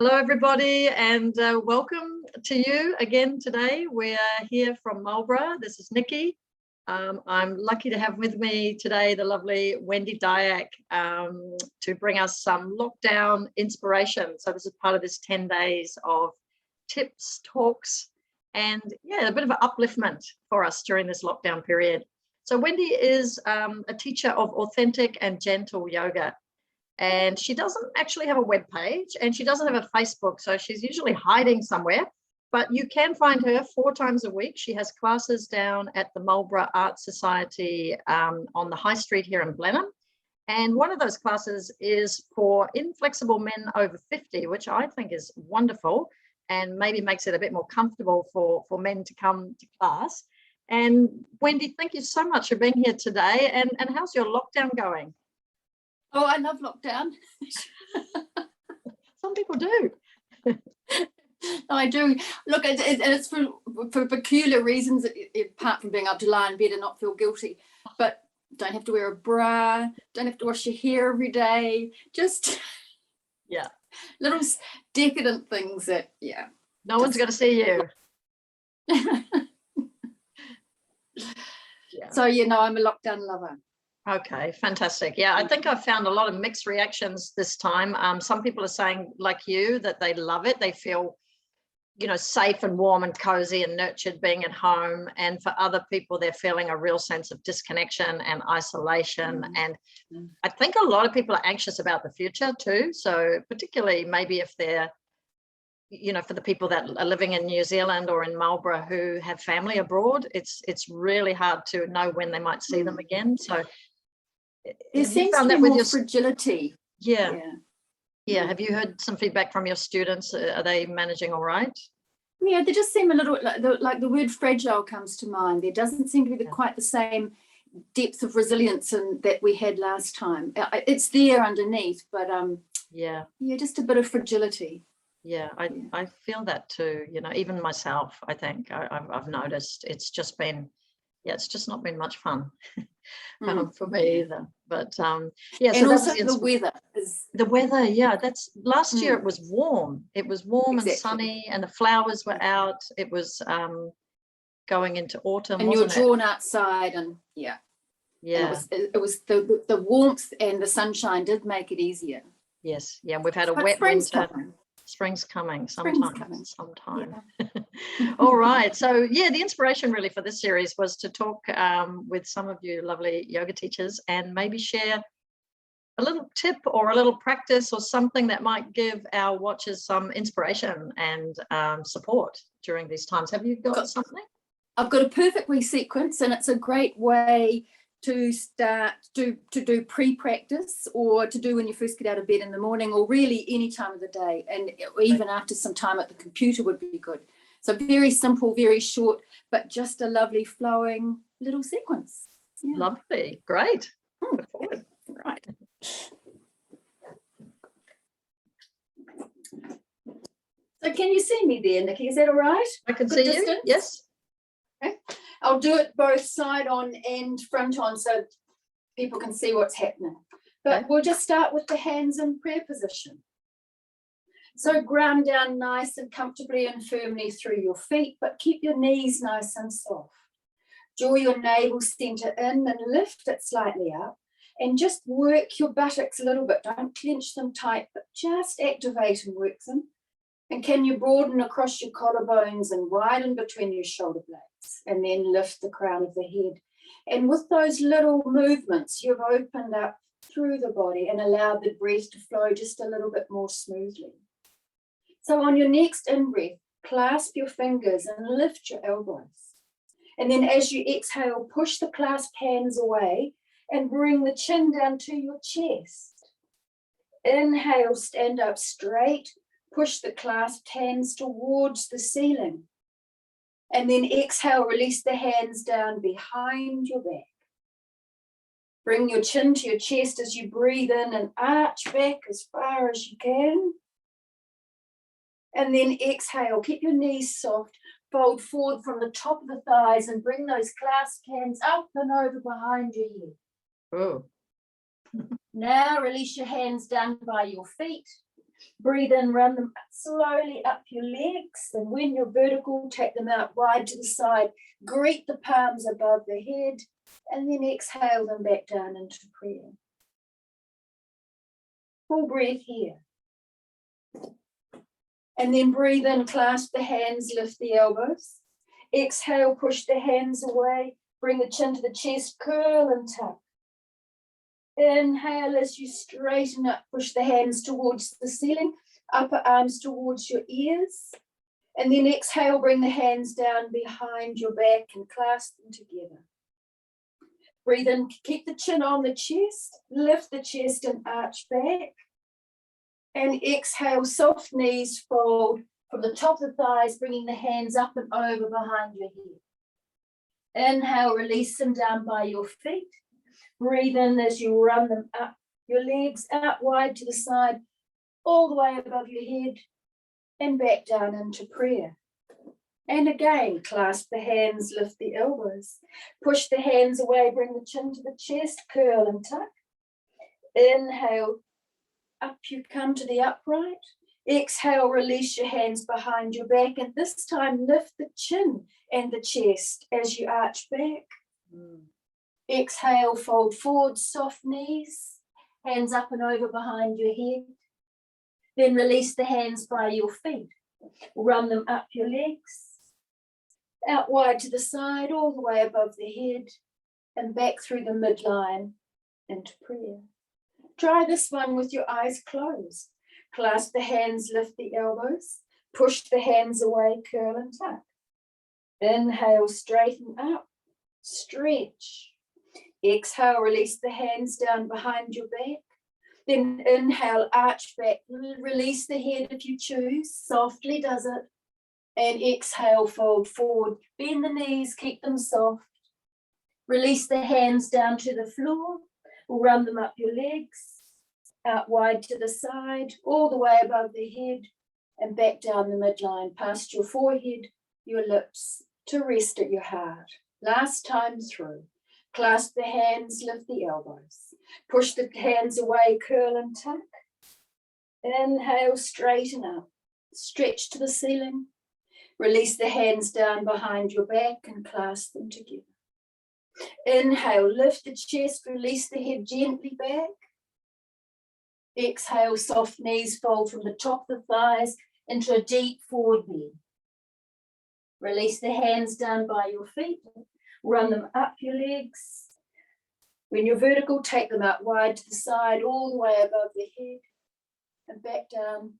Hello, everybody, and welcome to you again today. We're here from Marlborough. This is Nicky. I'm lucky to have with me today the lovely Wendy Diack to bring us some lockdown inspiration. So this is part of this 10 days of tips, talks, and a bit of an upliftment for us during this lockdown period. So Wendy is a teacher of authentic and gentle yoga. And she doesn't actually have a web page and she doesn't have a Facebook, so she's usually hiding somewhere, but you can find her 4 times a week. She has classes down at the Marlborough Art Society on the High Street here in Blenheim. And one of those classes is for inflexible men over 50, which I think is wonderful and maybe makes it a bit more comfortable for men to come to class. And Wendy, thank you so much for being here today. And how's your lockdown going? Oh, I love lockdown. Some people do. I do. Look, it's for peculiar reasons, apart from being able to lie in bed and not feel guilty. But don't have to wear a bra, don't have to wash your hair every day. Just little decadent things that, no one's going to see you. So, I'm a lockdown lover. Okay, fantastic. Yeah, I think I've found a lot of mixed reactions this time. Some people are saying, like you, that they love it. They feel, safe and warm and cozy and nurtured being at home. And for other people, they're feeling a real sense of disconnection and isolation. And I think a lot of people are anxious about the future too. So particularly maybe if they're, for the people that are living in New Zealand or in Marlborough who have family abroad, it's really hard to know when they might see them again. So there seems to be more fragility. Yeah. Have you heard some feedback from your students? Are they managing all right? Yeah, they just seem a little like the word fragile comes to mind. There doesn't seem to be quite the same depth of resilience that we had last time. It's there underneath, but just a bit of fragility. Yeah, I feel that too. Even myself, I think I've noticed it's just not been much fun for me either. But and so also the weather is that's last year. It was warm. It was warm and sunny, and the flowers were out. It was going into autumn, and you're drawn outside, and and it was the warmth and the sunshine did make it easier. Yes, and we've had a wet winter. Spring's coming sometime. All right, so the inspiration really for this series was to talk with some of you lovely yoga teachers and maybe share a little tip or a little practice or something that might give our watchers some inspiration and support during these times. Have you got something? I've got a perfect sequence, and it's a great way to start to do pre-practice or to do when you first get out of bed in the morning, or really any time of the day, and even after some time at the computer would be good. So very simple, very short, but just a lovely flowing little sequence. Lovely, great. Look forward. Right. So can you see me there, Nicky? Is that all right? I can see you. Yes. Okay. I'll do it both side on and front on so people can see what's happening. But we'll just start with the hands in prayer position. So ground down nice and comfortably and firmly through your feet, but keep your knees nice and soft. Draw your navel center in and lift it slightly up, and just work your buttocks a little bit. Don't clench them tight, but just activate and work them. And can you broaden across your collarbones and widen between your shoulder blades, and then lift the crown of the head. And with those little movements, you've opened up through the body and allowed the breath to flow just a little bit more smoothly. So on your next in-breath, clasp your fingers and lift your elbows. And then as you exhale, push the clasped hands away and bring the chin down to your chest. Inhale, stand up straight. Push the clasped hands towards the ceiling. And then exhale, release the hands down behind your back. Bring your chin to your chest as you breathe in and arch back as far as you can. And then exhale, keep your knees soft, fold forward from the top of the thighs and bring those clasped hands up and over behind your head. Oh. Now release your hands down by your feet. Breathe in, run them slowly up your legs. And when you're vertical, take them out wide to the side. Greet the palms above the head. And then exhale them back down into prayer. Full breath here. And then breathe in, clasp the hands, lift the elbows. Exhale, push the hands away. Bring the chin to the chest, curl and tuck. Inhale as you straighten up, push the hands towards the ceiling, upper arms towards your ears. And then exhale, bring the hands down behind your back and clasp them together. Breathe in, keep the chin on the chest, lift the chest and arch back. And exhale, soft knees fold from the top of the thighs, bringing the hands up and over behind your head. Inhale, release them down by your feet. Breathe in as you run them up, your legs out wide to the side, all the way above your head, and back down into prayer. And again, clasp the hands, lift the elbows. Push the hands away, bring the chin to the chest, curl and tuck. Inhale, up you come to the upright. Exhale, release your hands behind your back, and this time lift the chin and the chest as you arch back. Exhale, fold forward, soft knees, hands up and over behind your head. Then release the hands by your feet. Run them up your legs, out wide to the side, all the way above the head, and back through the midline into prayer. Try this one with your eyes closed. Clasp the hands, lift the elbows, push the hands away, curl and tuck. Inhale, straighten up, stretch. Exhale, release the hands down behind your back. Then inhale, arch back, release the head if you choose, softly does it. And exhale, fold forward, bend the knees, keep them soft. Release the hands down to the floor, run them up your legs, out wide to the side, all the way above the head, and back down the midline, past your forehead, your lips, to rest at your heart. Last time through. Clasp the hands, lift the elbows. Push the hands away, curl and tuck. Inhale, straighten up. Stretch to the ceiling. Release the hands down behind your back and clasp them together. Inhale, lift the chest, release the head gently back. Exhale, soft knees fold from the top of the thighs into a deep forward bend. Release the hands down by your feet. Run them up your legs. When you're vertical, take them out wide to the side, all the way above the head, and back down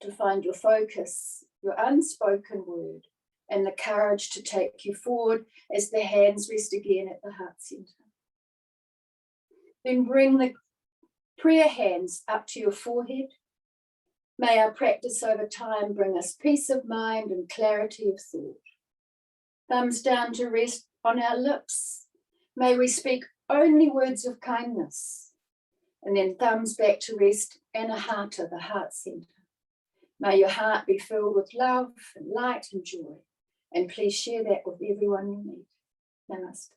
to find your focus, your unspoken word, and the courage to take you forward as the hands rest again at the heart center. Then bring the prayer hands up to your forehead. May our practice over time bring us peace of mind and clarity of thought. Thumbs down to rest on our lips. May we speak only words of kindness. And then thumbs back to rest and a heart to the heart center. May your heart be filled with love and light and joy. And please share that with everyone you meet. Namaste.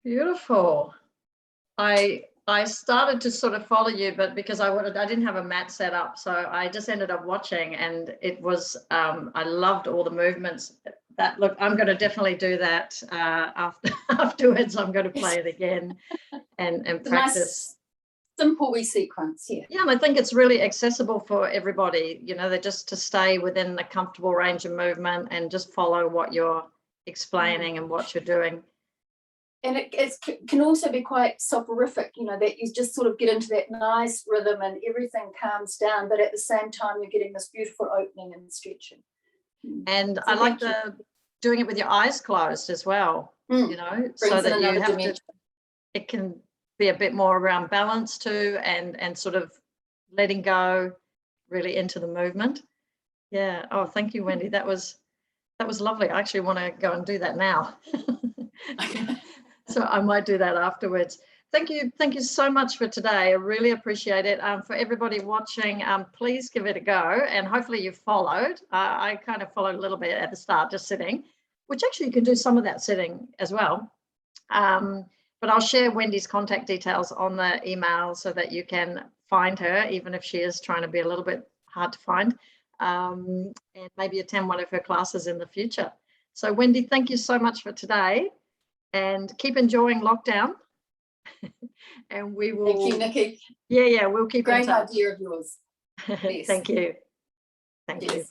Beautiful. I started to sort of follow you, but because I didn't have a mat set up, so I just ended up watching, and it was I loved all the movements. That look, I'm going to definitely do that afterwards. I'm going to play it again and practice. Nice, simple wee sequence here. Yeah, and I think it's really accessible for everybody. You know, they're just to stay within the comfortable range of movement and just follow what you're explaining and what you're doing. And it can also be quite soporific, you know, that you just sort of get into that nice rhythm and everything calms down, but at the same time, you're getting this beautiful opening and stretching. And so I like doing it with your eyes closed as well, you know, so that you have to, it can be a bit more around balance too, and sort of letting go really into the movement. Yeah. Oh, thank you, Wendy. That was lovely. I actually want to go and do that now. So I might do that afterwards. Thank you so much for today. I really appreciate it. For everybody watching, please give it a go, and hopefully you followed. I kind of followed a little bit at the start, just sitting, which actually you can do some of that sitting as well. But But I'll share Wendy's contact details on the email so that you can find her, even if she is trying to be a little bit hard to find, and maybe attend one of her classes in the future. So Wendy, thank you so much for today, and keep enjoying lockdown. And we will. Thank you, Nicky. Yeah, we'll keep Great in touch. idea of yours. Yes. Thank you. Thank you.